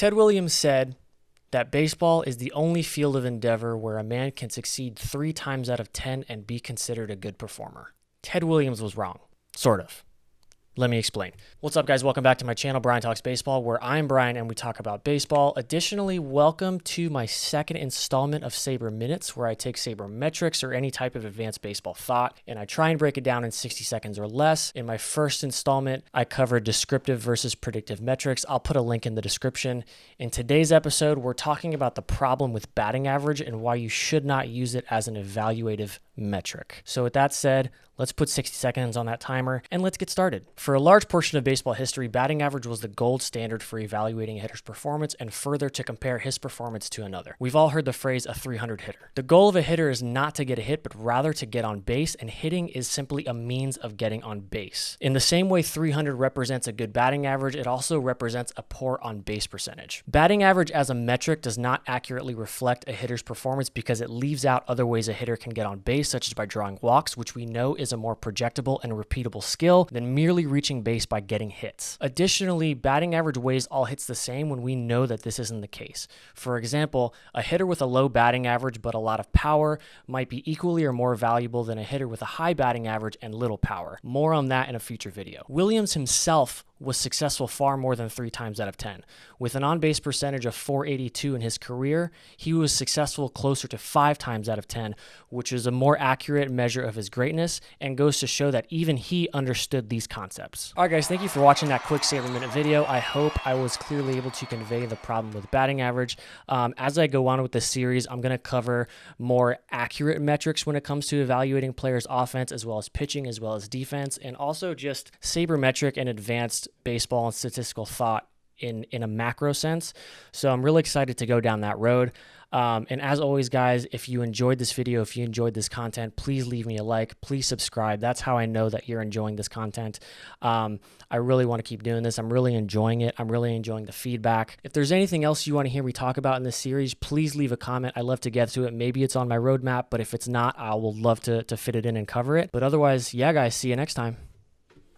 Ted Williams said that baseball is the only field of endeavor where a man can succeed 3 times out of 10 and be considered a good performer. Ted Williams was wrong. Sort of. Let me explain. What's up, guys? Welcome back to my channel, Brian Talks Baseball, where I'm Brian and we talk about baseball. Additionally, welcome to my second installment of Saber Minutes, where I take Sabermetrics or any type of advanced baseball thought, and I try and break it down in 60 seconds or less. In my first installment, I covered descriptive versus predictive metrics. I'll put a link in the description. In today's episode, we're talking about the problem with batting average and why you should not use it as an evaluative metric. So with that said, let's put 60 seconds on that timer and let's get started. For a large portion of baseball history, batting average was the gold standard for evaluating a hitter's performance and further to compare his performance to another. We've all heard the phrase a 300 hitter. The goal of a hitter is not to get a hit, but rather to get on base, and hitting is simply a means of getting on base. In the same way 300 represents a good batting average, it also represents a poor on base percentage. Batting average as a metric does not accurately reflect a hitter's performance because it leaves out other ways a hitter can get on base, such as by drawing walks, which we know is a more projectable and repeatable skill than merely reaching base by getting hits. Additionally, batting average weighs all hits the same when we know that this isn't the case. For example, a hitter with a low batting average but a lot of power might be equally or more valuable than a hitter with a high batting average and little power. More on that in a future video. Williams himself was successful far more than 3 times out of 10. With an on-base percentage of .482 in his career, he was successful closer to 5 times out of 10, which is a more accurate measure of his greatness and goes to show that even he understood these concepts. All right, guys, thank you for watching that quick Saber Minute video. I hope I was clearly able to convey the problem with batting average. As I go on with this series, I'm going to cover more accurate metrics when it comes to evaluating players' offense, as well as pitching, as well as defense, and also just sabermetric and advanced baseball and statistical thought in a macro sense. So I'm really excited to go down that road. And as always, guys, if you enjoyed this video, if you enjoyed this content, please leave me a like, please subscribe. That's how I know that you're enjoying this content. I really want to keep doing this. I'm really enjoying it. I'm really enjoying the feedback. If there's anything else you want to hear me talk about in this series, please leave a comment. I'd love to get to it. Maybe it's on my roadmap, but if it's not, I will love to fit it in and cover it. But otherwise, yeah, guys, see you next time.